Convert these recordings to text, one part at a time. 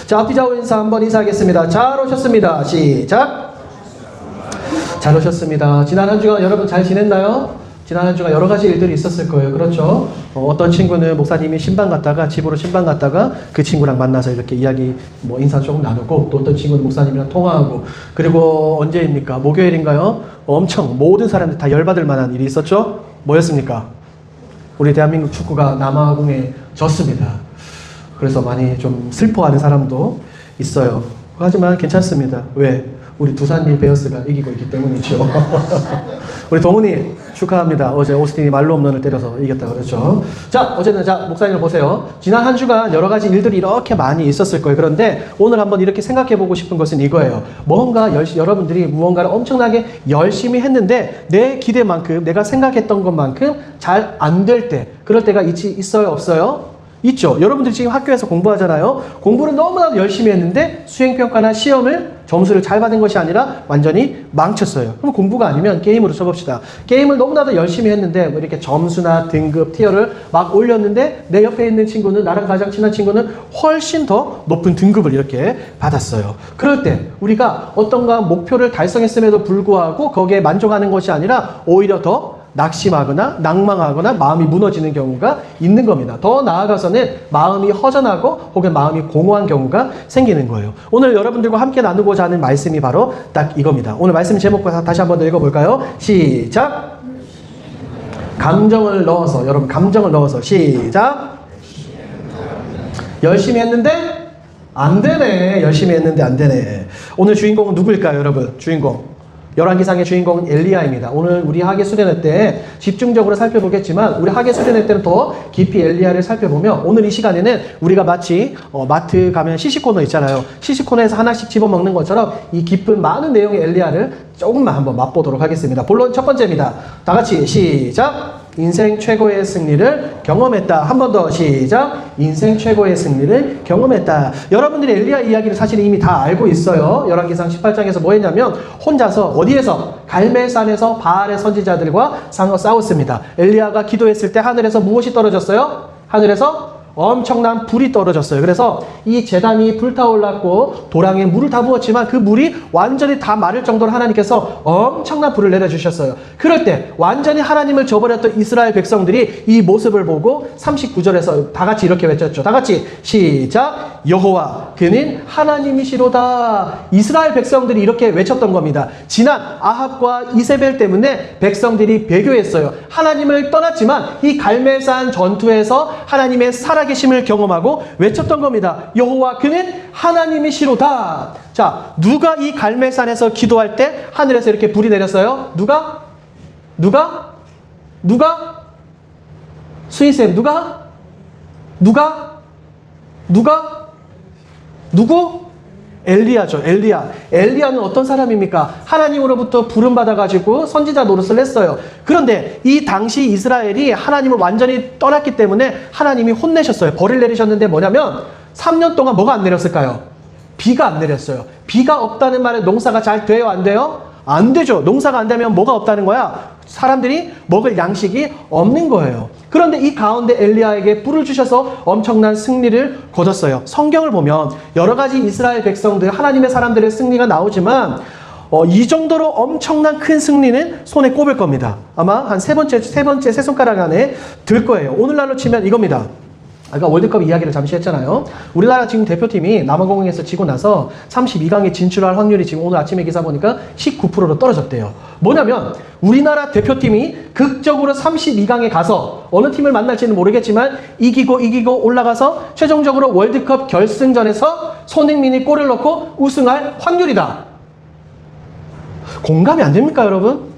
자, 앞뒤 좌우 인사 한번 인사하겠습니다. 잘 오셨습니다. 시작. 잘 오셨습니다. 지난 한 주간 여러분 잘 지냈나요? 지난 한 주간 여러 가지 일들이 있었을 거예요. 그렇죠? 어떤 친구는 목사님이 신방 갔다가 집으로 신방 갔다가 그 친구랑 만나서 이렇게 이야기 인사 조금 나누고, 또 어떤 친구는 목사님이랑 통화하고, 그리고 언제입니까? 목요일인가요? 엄청 모든 사람들 다 열받을 만한 일이 있었죠? 뭐였습니까? 우리 대한민국 축구가 남아공에 졌습니다. 그래서 많이 좀 슬퍼하는 사람도 있어요. 하지만 괜찮습니다. 왜? 우리 두산 베어스가 이기고 있기 때문이죠. 우리 동훈이 축하합니다. 어제 오스틴이 말로 홈런을 때려서 이겼다 그랬죠. 자, 어쨌든 자, 목사님을 보세요. 지난 한 주간 여러 가지 일들이 이렇게 많이 있었을 거예요. 그런데 오늘 한번 이렇게 생각해 보고 싶은 것은 이거예요. 여러분들이 무언가를 엄청나게 열심히 했는데 내 기대만큼, 내가 생각했던 것만큼 잘 안 될 때, 그럴 때가 있어요, 없어요? 있죠. 여러분들이 지금 학교에서 공부하잖아요. 공부를 너무나도 열심히 했는데 수행평가나 시험을 점수를 잘 받은 것이 아니라 완전히 망쳤어요. 그럼 공부가 아니면 게임으로 쳐봅시다. 게임을 너무나도 열심히 했는데 이렇게 점수나 등급, 티어를 막 올렸는데 내 옆에 있는 친구는, 나랑 가장 친한 친구는 훨씬 더 높은 등급을 이렇게 받았어요. 그럴 때 우리가 어떤가 목표를 달성했음에도 불구하고 거기에 만족하는 것이 아니라 오히려 더 낙심하거나 낭망하거나 마음이 무너지는 경우가 있는 겁니다. 더 나아가서는 마음이 허전하고 혹은 마음이 공허한 경우가 생기는 거예요. 오늘 여러분들과 함께 나누고자 하는 말씀이 바로 딱 이겁니다. 오늘 말씀 제목 다시 한번 더 읽어볼까요? 시작! 감정을 넣어서, 여러분 감정을 넣어서 시작! 열심히 했는데 안 되네. 열심히 했는데 안 되네. 오늘 주인공은 누구일까요, 여러분? 주인공. 열왕기상의 주인공은 엘리야입니다. 오늘 우리 학예 수련회 때 집중적으로 살펴보겠지만, 우리 학예 수련회 때는 더 깊이 엘리야를 살펴보며, 오늘 이 시간에는 우리가 마치 마트 가면 시식코너 있잖아요. 시식코너에서 하나씩 집어먹는 것처럼 이 깊은 많은 내용의 엘리야를 조금만 한번 맛보도록 하겠습니다. 본론 첫 번째입니다. 다 같이 시작! 인생 최고의 승리를 경험했다. 한 번 더 시작. 인생 최고의 승리를 경험했다. 여러분들이 엘리야 이야기를 사실 이미 다 알고 있어요. 열왕기상 18장에서 뭐 했냐면 혼자서 어디에서? 갈멜산에서 바알의 선지자들과 싸웠습니다. 엘리야가 기도했을 때 하늘에서 무엇이 떨어졌어요? 하늘에서 엄청난 불이 떨어졌어요. 그래서 이 제단이 불타올랐고 도랑에 물을 다 부었지만 그 물이 완전히 다 마를 정도로 하나님께서 엄청난 불을 내려주셨어요. 그럴 때 완전히 하나님을 저버렸던 이스라엘 백성들이 이 모습을 보고 39절에서 다 같이 이렇게 외쳤죠. 다 같이 시작! 여호와 그는 하나님이시로다. 이스라엘 백성들이 이렇게 외쳤던 겁니다. 지난 아합과 이세벨 때문에 백성들이 배교했어요. 하나님을 떠났지만 이 갈멜산 전투에서 하나님의 살아계심을 경험하고 외쳤던 겁니다. 여호와 그는 하나님이시로다. 자, 누가 이 갈멜산에서 기도할 때 하늘에서 이렇게 불이 내렸어요? 누가? 수인쌤, 누구? 엘리야죠. 엘리야는 어떤 사람입니까? 하나님으로부터 부름받아가지고 선지자 노릇을 했어요. 그런데 이 당시 이스라엘이 하나님을 완전히 떠났기 때문에 하나님이 혼내셨어요. 벌을 내리셨는데 뭐냐면 3년 동안 뭐가 안 내렸을까요? 비가 안 내렸어요. 비가 없다는 말에 농사가 잘 돼요? 안 돼요? 안 되죠. 농사가 안 되면 뭐가 없다는 거야? 사람들이 먹을 양식이 없는 거예요. 그런데 이 가운데 엘리야에게 불을 주셔서 엄청난 승리를 거뒀어요. 성경을 보면 여러 가지 이스라엘 백성들, 하나님의 사람들의 승리가 나오지만 이 정도로 엄청난 큰 승리는 손에 꼽을 겁니다. 아마 한 세 번째 세 손가락 안에 들 거예요. 오늘날로 치면 이겁니다. 아까 월드컵 이야기를 잠시 했잖아요. 우리나라 지금 대표팀이 남아공에서 지고 나서 32강에 진출할 확률이 지금 오늘 아침에 기사 보니까 19%로 떨어졌대요. 뭐냐면 우리나라 대표팀이 극적으로 32강에 가서 어느 팀을 만날지는 모르겠지만 이기고 올라가서 최종적으로 월드컵 결승전에서 손흥민이 골을 넣고 우승할 확률이다. 공감이 안 됩니까, 여러분?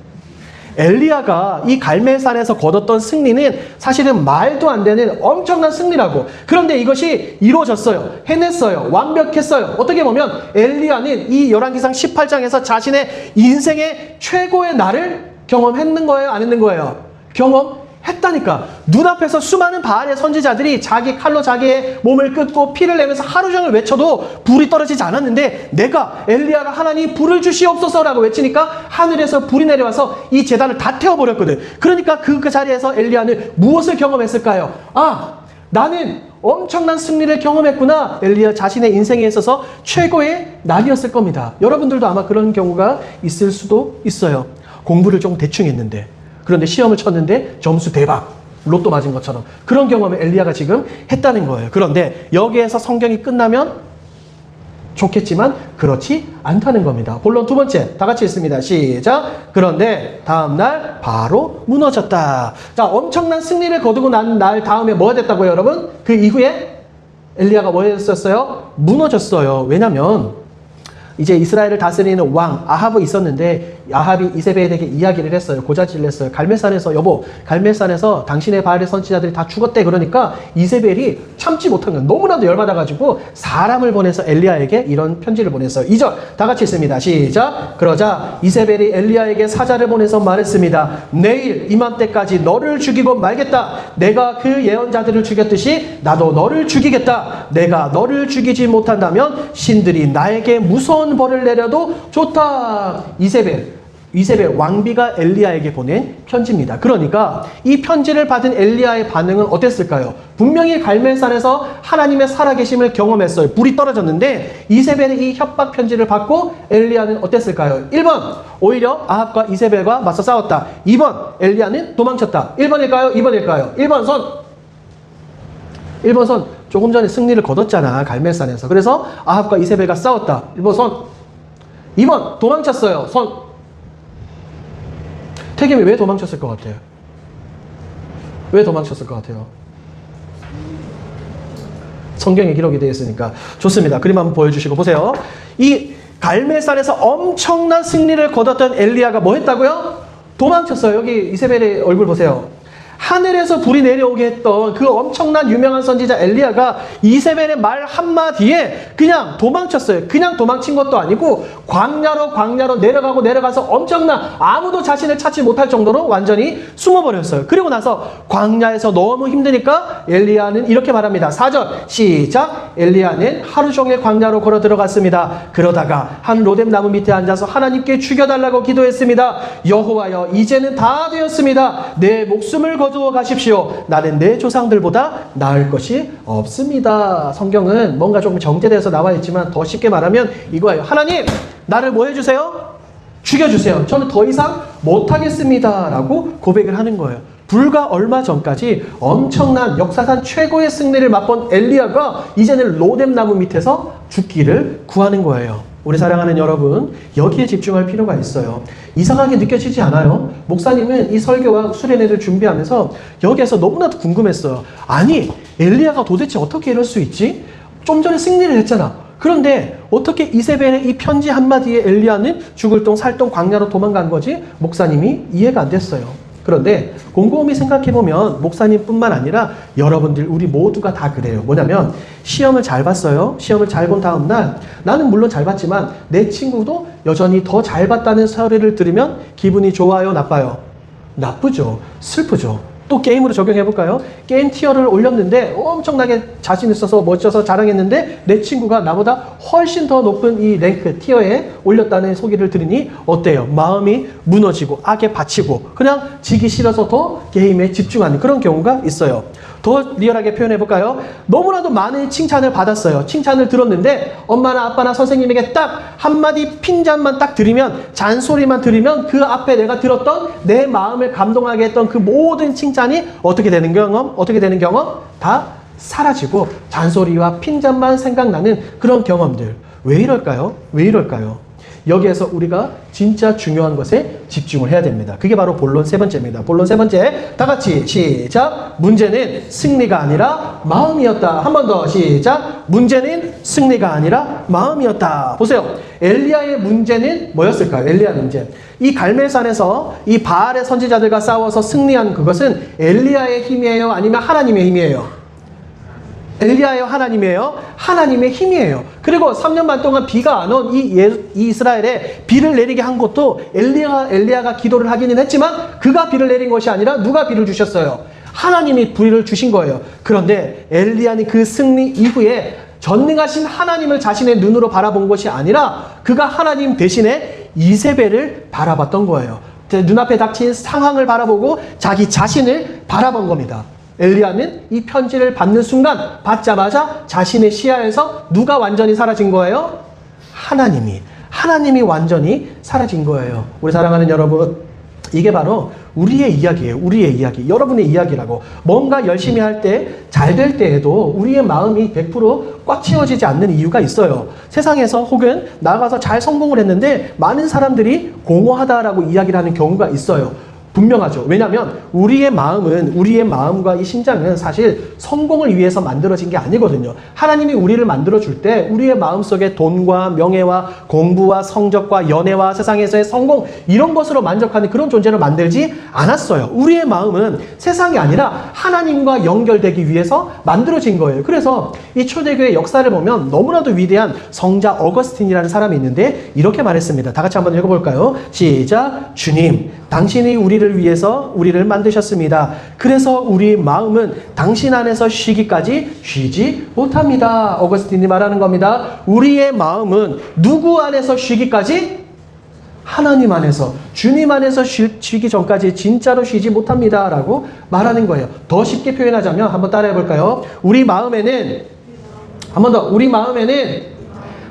엘리야가 이 갈멜산에서 거뒀던 승리는 사실은 말도 안 되는 엄청난 승리라고. 그런데 이것이 이루어졌어요. 해냈어요. 완벽했어요. 어떻게 보면 엘리야는 이 열왕기상 18장에서 자신의 인생의 최고의 날을 경험했는 거예요? 안 했는 거예요? 경험했다니까. 눈앞에서 수많은 바알의 선지자들이 자기 칼로 자기의 몸을 끄고 피를 내면서 하루 종일 외쳐도 불이 떨어지지 않았는데, 내가 엘리야가 하나님 불을 주시옵소서라고 외치니까 하늘에서 불이 내려와서 이 제단을 다 태워버렸거든. 그러니까 그 자리에서 엘리야는 무엇을 경험했을까요? 아, 나는 엄청난 승리를 경험했구나. 엘리야 자신의 인생에 있어서 최고의 날이었을 겁니다. 여러분들도 아마 그런 경우가 있을 수도 있어요. 공부를 좀 대충 했는데, 그런데 시험을 쳤는데 점수 대박, 로또 맞은 것처럼 그런 경험을 엘리야가 지금 했다는 거예요. 그런데 여기에서 성경이 끝나면 좋겠지만 그렇지 않다는 겁니다. 본론 두 번째, 다 같이 읽습니다. 시작. 그런데 다음날 바로 무너졌다. 자, 엄청난 승리를 거두고 난 날 다음에 뭐가 됐다고요, 여러분? 그 이후에 엘리야가 뭐 했었어요? 무너졌어요. 왜냐면 이제 이스라엘을 다스리는 왕 아합이 있었는데, 아합이 이세벨에게 이야기를 했어요. 고자질을 했어요. 갈멜산에서, 여보, 갈멜산에서 당신의 바알의 선지자들이 다 죽었대. 그러니까 이세벨이 참지 못한 거예요. 너무나도 열받아가지고 사람을 보내서 엘리야에게 이런 편지를 보냈어요. 2절 다 같이 읽습니다. 시작. 그러자 이세벨이 엘리야에게 사자를 보내서 말했습니다. 내일 이맘때까지 너를 죽이고 말겠다. 내가 그 예언자들을 죽였듯이 나도 너를 죽이겠다. 내가 너를 죽이지 못한다면 신들이 나에게 무서운 벌을 내려도 좋다. 이세벨 왕비가 엘리야에게 보낸 편지입니다. 그러니까 이 편지를 받은 엘리야의 반응은 어땠을까요? 분명히 갈멜산에서 하나님의 살아계심을 경험했어요. 불이 떨어졌는데 이세벨의 이 협박 편지를 받고 엘리야는 어땠을까요? 1번, 오히려 아합과 이세벨과 맞서 싸웠다. 2번, 엘리야는 도망쳤다. 1번일까요? 2번일까요? 1번 손. 1번 손. 조금 전에 승리를 거뒀잖아, 갈멜산에서. 그래서 아합과 이세벨과 싸웠다. 1번 손. 2번, 도망쳤어요. 손. 태겸이 왜 도망쳤을 것 같아요? 왜 도망쳤을 것 같아요? 성경에 기록이 되어 있으니까. 좋습니다. 그림 한번 보여주시고 보세요. 이 갈멜산에서 엄청난 승리를 거뒀던 엘리야가 뭐 했다고요? 도망쳤어요. 여기 이세벨의 얼굴 보세요. 하늘에서 불이 내려오게 했던 그 엄청난 유명한 선지자 엘리야가 이세벨의 말 한마디에 그냥 도망쳤어요. 그냥 도망친 것도 아니고 광야로 내려가서 엄청난, 아무도 자신을 찾지 못할 정도로 완전히 숨어버렸어요. 그리고 나서 광야에서 너무 힘드니까 엘리야는 이렇게 말합니다. 4절 시작. 엘리야는 하루 종일 광야로 걸어 들어갔습니다. 그러다가 한 로뎀 나무 밑에 앉아서 하나님께 죽여달라고 기도했습니다. 여호와여, 이제는 다 되었습니다. 내 목숨을 거두어 가십시오. 나는 내 조상들보다 나을 것이 없습니다. 성경은 뭔가 조금 정제돼서 나와 있지만 더 쉽게 말하면 이거예요. 하나님, 나를 뭐 해주세요? 죽여주세요. 저는 더 이상 못하겠습니다. 라고 고백을 하는 거예요. 불과 얼마 전까지 엄청난 역사상 최고의 승리를 맛본 엘리야가 이제는 로뎀 나무 밑에서 죽기를 구하는 거예요. 우리 사랑하는 여러분, 여기에 집중할 필요가 있어요. 이상하게 느껴지지 않아요? 목사님은 이 설교와 수련회를 준비하면서 여기에서 너무나도 궁금했어요. 아니, 엘리야가 도대체 어떻게 이럴 수 있지? 좀 전에 승리를 했잖아. 그런데 어떻게 이세벨의 이 편지 한마디에 엘리야는 죽을 똥 살똥 광야로 도망간 거지? 목사님이 이해가 안 됐어요. 그런데 곰곰이 생각해보면 목사님뿐만 아니라 여러분들, 우리 모두가 다 그래요. 뭐냐면 시험을 잘 봤어요. 시험을 잘 본 다음 날 나는 물론 잘 봤지만 내 친구도 여전히 더 잘 봤다는 소리를 들으면 기분이 좋아요, 나빠요? 나쁘죠. 슬프죠. 또 게임으로 적용해볼까요? 게임 티어를 올렸는데 엄청나게 자신 있어서 멋져서 자랑했는데 내 친구가 나보다 훨씬 더 높은 이 랭크 티어에 올렸다는 소리를 들으니 어때요? 마음이 무너지고 악에 바치고 그냥 지기 싫어서 더 게임에 집중하는 그런 경우가 있어요. 더 리얼하게 표현해볼까요? 너무나도 많은 칭찬을 받았어요. 칭찬을 들었는데 엄마나 아빠나 선생님에게 딱 한마디 핀잔만 딱 들으면, 잔소리만 들으면 그 앞에 내가 들었던 내 마음을 감동하게 했던 그 모든 칭찬이 어떻게 되는 경험? 다 사라지고 잔소리와 핀잔만 생각나는 그런 경험들. 왜 이럴까요? 여기에서 우리가 진짜 중요한 것에 집중을 해야 됩니다. 그게 바로 본론 세 번째입니다. 본론 세 번째, 다 같이 시작. 문제는 승리가 아니라 마음이었다. 한 번 더 시작. 문제는 승리가 아니라 마음이었다. 보세요. 엘리야의 문제는 뭐였을까요? 엘리야의 문제. 이 갈멜산에서 이 바알의 선지자들과 싸워서 승리한 그것은 엘리야의 힘이에요? 아니면 하나님의 힘이에요? 엘리야예요? 하나님이에요? 하나님의 힘이에요. 그리고 3년 반 동안 비가 안 온 이 이스라엘에 비를 내리게 한 것도 엘리야가 기도를 하기는 했지만 그가 비를 내린 것이 아니라 누가 비를 주셨어요? 하나님이 비를 주신 거예요. 그런데 엘리야는 그 승리 이후에 전능하신 하나님을 자신의 눈으로 바라본 것이 아니라 그가 하나님 대신에 이세벨을 바라봤던 거예요. 눈앞에 닥친 상황을 바라보고 자기 자신을 바라본 겁니다. 엘리야는 이 편지를 받는 순간 받자마자 자신의 시야에서 누가 완전히 사라진 거예요? 하나님이 완전히 사라진 거예요. 우리 사랑하는 여러분, 이게 바로 우리의 이야기예요. 우리의 이야기. 여러분의 이야기라고. 뭔가 열심히 할 때, 잘 될 때에도 우리의 마음이 100%꽉 채워지지 않는 이유가 있어요. 세상에서 혹은 나가서 잘 성공을 했는데 많은 사람들이 공허하다라고 이야기를 하는 경우가 있어요. 분명하죠. 왜냐하면 우리의 마음과 이 심장은 사실 성공을 위해서 만들어진 게 아니거든요. 하나님이 우리를 만들어줄 때 우리의 마음속에 돈과 명예와 공부와 성적과 연애와 세상에서의 성공 이런 것으로 만족하는 그런 존재를 만들지 않았어요. 우리의 마음은 세상이 아니라 하나님과 연결되기 위해서 만들어진 거예요. 그래서 이 초대교회 역사를 보면 너무나도 위대한 성자 어거스틴이라는 사람이 있는데 이렇게 말했습니다. 다 같이 한번 읽어볼까요? 시작. 주님, 당신이 우리를 위해서 우리를 만드셨습니다. 그래서 우리 마음은 당신 안에서 쉬기까지 쉬지 못합니다. 어거스틴이 말하는 겁니다. 우리의 마음은 누구 안에서 쉬기까지? 하나님 안에서, 주님 안에서 쉬기 전까지 진짜로 쉬지 못합니다. 라고 말하는 거예요. 더 쉽게 표현하자면 한번 따라해 볼까요? 우리 마음에는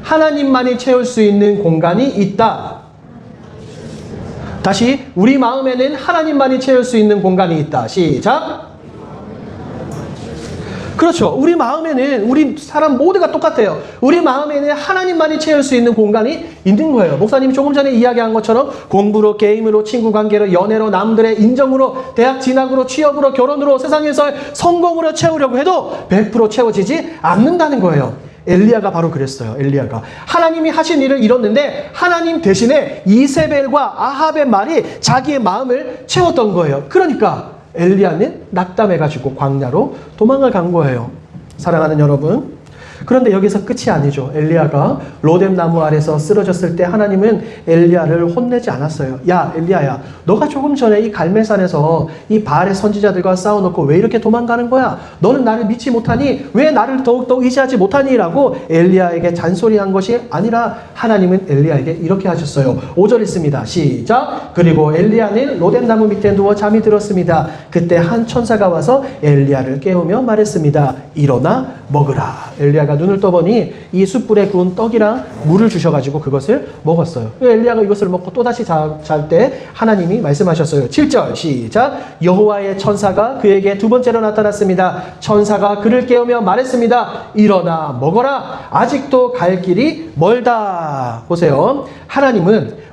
하나님만이 채울 수 있는 공간이 있다. 다시, 우리 마음에는 하나님만이 채울 수 있는 공간이 있다. 시작. 그렇죠. 우리 마음에는 우리 사람 모두가 똑같아요. 우리 마음에는 하나님만이 채울 수 있는 공간이 있는 거예요. 목사님이 조금 전에 이야기한 것처럼 공부로, 게임으로, 친구 관계로, 연애로, 남들의 인정으로, 대학 진학으로, 취업으로, 결혼으로, 세상에서 성공으로 채우려고 해도 100% 채워지지 않는다는 거예요. 엘리야가 바로 그랬어요. 엘리야가 하나님이 하신 일을 이뤘는데 하나님 대신에 이세벨과 아합의 말이 자기의 마음을 채웠던 거예요. 그러니까 엘리야는 낙담해가지고 광야로 도망을 간 거예요. 사랑하는 여러분, 그런데 여기서 끝이 아니죠. 엘리야가 로뎀 나무 아래서 쓰러졌을 때 하나님은 엘리야를 혼내지 않았어요. 야, 엘리야야, 너가 조금 전에 이 갈멜산에서 이 바알의 선지자들과 싸워놓고 왜 이렇게 도망가는 거야? 너는 나를 믿지 못하니? 왜 나를 더욱더 의지하지 못하니? 라고 엘리야에게 잔소리한 것이 아니라 하나님은 엘리야에게 이렇게 하셨어요. 5절 있습니다. 시작. 그리고 엘리야는 로뎀 나무 밑에 누워 잠이 들었습니다. 그때 한 천사가 와서 엘리야를 깨우며 말했습니다. 일어나 먹으라. 엘리야가 눈을 떠보니 이 숯불에 구운 떡이랑 물을 주셔가지고 그것을 먹었어요. 엘리야가 이것을 먹고 또다시 잘 때 하나님이 말씀하셨어요. 7절 시작. 여호와의 천사가 그에게 두 번째로 나타났습니다. 천사가 그를 깨우며 말했습니다. 일어나 먹어라. 아직도 갈 길이 멀다. 보세요. 하나님은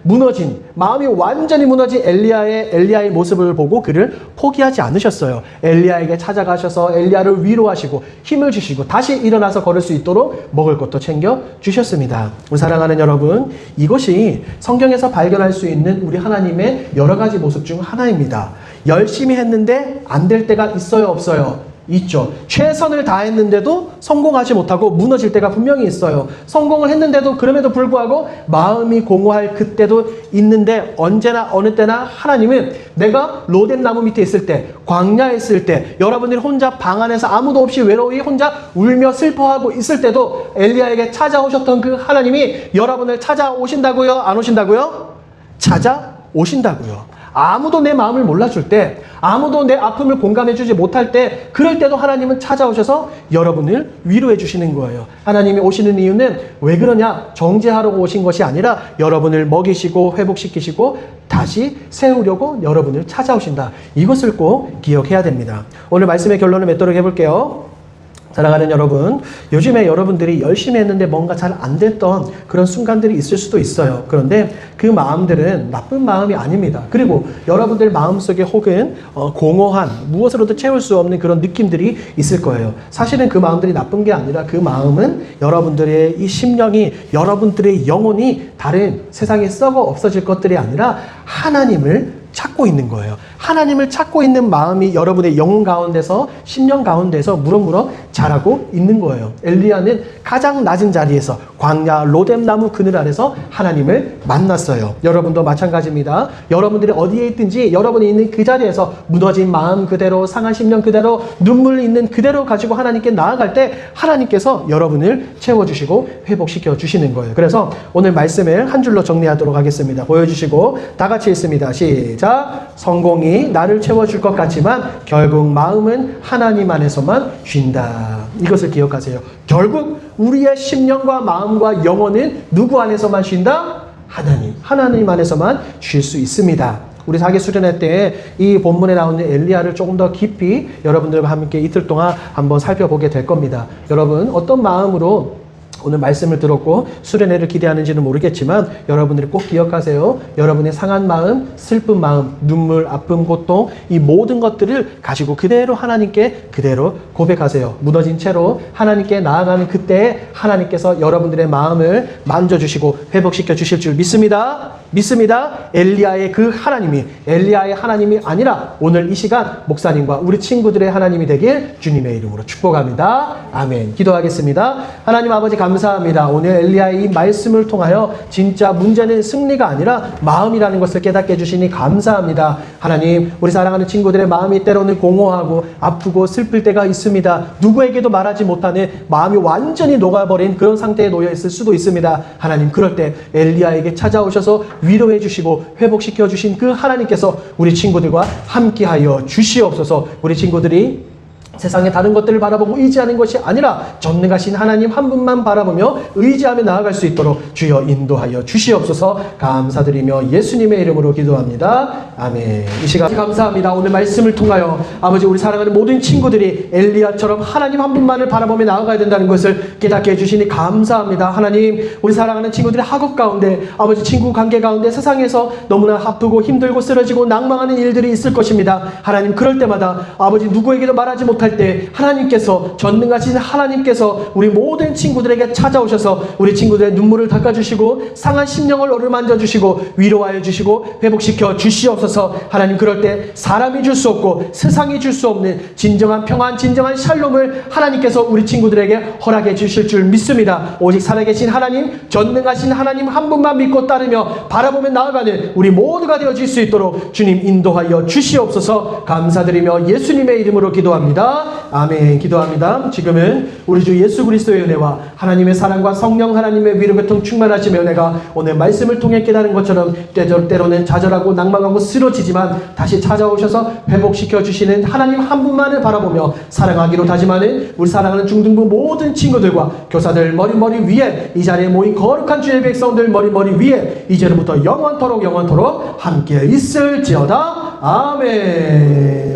마음이 완전히 무너진 엘리야의 모습을 보고 그를 포기하지 않으셨어요. 엘리야에게 찾아가셔서 엘리야를 위로하시고 힘을 주시고 다시 일어나서 걸을 수 있도록 먹을 것도 챙겨 주셨습니다. 우리 사랑하는 여러분, 이것이 성경에서 발견할 수 있는 우리 하나님의 여러 가지 모습 중 하나입니다. 열심히 했는데 안 될 때가 있어요, 없어요? 있죠. 최선을 다했는데도 성공하지 못하고 무너질 때가 분명히 있어요. 성공을 했는데도 그럼에도 불구하고 마음이 공허할 그때도 있는데 언제나 어느 때나 하나님은 내가 로뎀 나무 밑에 있을 때, 광야에 있을 때, 여러분들이 혼자 방 안에서 아무도 없이 외로이 혼자 울며 슬퍼하고 있을 때도 엘리야에게 찾아오셨던 그 하나님이 여러분을 찾아오신다고요? 안 오신다고요? 찾아오신다고요. 아무도 내 마음을 몰라줄 때, 아무도 내 아픔을 공감해주지 못할 때, 그럴 때도 하나님은 찾아오셔서 여러분을 위로해 주시는 거예요. 하나님이 오시는 이유는 왜 그러냐? 정죄하려고 오신 것이 아니라 여러분을 먹이시고 회복시키시고 다시 세우려고 여러분을 찾아오신다. 이것을 꼭 기억해야 됩니다. 오늘 말씀의 결론을 맺도록 해볼게요. 사랑하는 여러분, 요즘에 여러분들이 열심히 했는데 뭔가 잘 안 됐던 그런 순간들이 있을 수도 있어요. 그런데 그 마음들은 나쁜 마음이 아닙니다. 그리고 여러분들 마음속에 혹은 공허한 무엇으로도 채울 수 없는 그런 느낌들이 있을 거예요. 사실은 그 마음들이 나쁜 게 아니라 그 마음은 여러분들의 이 심령이, 여러분들의 영혼이 다른 세상에 썩어 없어질 것들이 아니라 하나님을 찾고 있는 거예요. 하나님을 찾고 있는 마음이 여러분의 영혼 가운데서, 심령 가운데서 무럭무럭 자라고 있는 거예요. 엘리야는 가장 낮은 자리에서 광야 로뎀 나무 그늘 아래서 하나님을 만났어요. 여러분도 마찬가지입니다. 여러분들이 어디에 있든지 여러분이 있는 그 자리에서 무너진 마음 그대로, 상한 심령 그대로, 눈물 있는 그대로 가지고 하나님께 나아갈 때 하나님께서 여러분을 채워주시고 회복시켜 주시는 거예요. 그래서 오늘 말씀을 한 줄로 정리하도록 하겠습니다. 보여주시고 다 같이 읽습니다. 시작. 성공이 몸이 나를 채워줄 것 같지만 결국 마음은 하나님 안에서만 쉰다. 이것을 기억하세요. 결국 우리의 심령과 마음과 영혼은 누구 안에서만 쉰다? 하나님 안에서만 쉴 수 있습니다. 우리 사계 수련회 때 이 본문에 나오는 엘리야를 조금 더 깊이 여러분들과 함께 이틀 동안 한번 살펴보게 될 겁니다. 여러분 어떤 마음으로 오늘 말씀을 들었고 수련회를 기대하는지는 모르겠지만 여러분들이 꼭 기억하세요. 여러분의 상한 마음, 슬픈 마음, 눈물, 아픔, 고통 이 모든 것들을 가지고 그대로 하나님께 그대로 고백하세요. 무너진 채로 하나님께 나아가는 그때에 하나님께서 여러분들의 마음을 만져주시고 회복시켜 주실 줄 믿습니다. 엘리야의 그 하나님이 엘리야의 하나님이 아니라 오늘 이 시간 목사님과 우리 친구들의 하나님이 되길 주님의 이름으로 축복합니다. 아멘. 기도하겠습니다. 하나님 아버지 감사합니다. 오늘 엘리야의 이 말씀을 통하여 진짜 문제는 승리가 아니라 마음이라는 것을 깨닫게 해주시니 감사합니다. 하나님 우리 사랑하는 친구들의 마음이 때로는 공허하고 아프고 슬플 때가 있습니다. 누구에게도 말하지 못하는 마음이 완전히 녹아버린 그런 상태에 놓여 있을 수도 있습니다. 하나님 그럴 때 엘리야에게 찾아오셔서 위로해 주시고 회복시켜 주신 그 하나님께서 우리 친구들과 함께하여 주시옵소서. 우리 친구들이 세상의 다른 것들을 바라보고 의지하는 것이 아니라 전능하신 하나님 한 분만 바라보며 의지하며 나아갈 수 있도록 주여 인도하여 주시옵소서. 감사드리며 예수님의 이름으로 기도합니다. 아멘. 이 시간 감사합니다. 오늘 말씀을 통하여 아버지 우리 사랑하는 모든 친구들이 엘리야처럼 하나님 한 분만을 바라보며 나아가야 된다는 것을 깨닫게 해주시니 감사합니다. 하나님 우리 사랑하는 친구들의 학업 가운데 아버지 친구 관계 가운데 세상에서 너무나 아프고 힘들고 쓰러지고 낭망하는 일들이 있을 것입니다. 하나님 그럴 때마다 아버지 누구에게도 말하지 못할 때 하나님께서 전능하신 하나님께서 우리 모든 친구들에게 찾아오셔서 우리 친구들의 눈물을 닦아주시고 상한 심령을 어루만져 주시고 위로하여 주시고 회복시켜 주시옵소서. 하나님 그럴 때 사람이 줄 수 없고 세상이 줄 수 없는 진정한 평안 진정한 샬롬을 하나님께서 우리 친구들에게 허락해 주실 줄 믿습니다. 오직 살아계신 하나님 전능하신 하나님 한 분만 믿고 따르며 바라보며 나아가는 우리 모두가 되어질 수 있도록 주님 인도하여 주시옵소서. 감사드리며 예수님의 이름으로 기도합니다. 아멘. 기도합니다. 지금은 우리 주 예수 그리스도의 은혜와 하나님의 사랑과 성령 하나님의 위로 교통 충만하심의 은혜가 오늘 말씀을 통해 깨달은 것처럼 때로는 좌절하고 낭망하고 쓰러지지만 다시 찾아오셔서 회복시켜 주시는 하나님 한 분만을 바라보며 사랑하기로 다짐하는 우리 사랑하는 중등부 모든 친구들과 교사들 머리 위에 이 자리에 모인 거룩한 주의 백성들 머리 위에 이제부터 영원토록 함께 있을지어다. 아멘.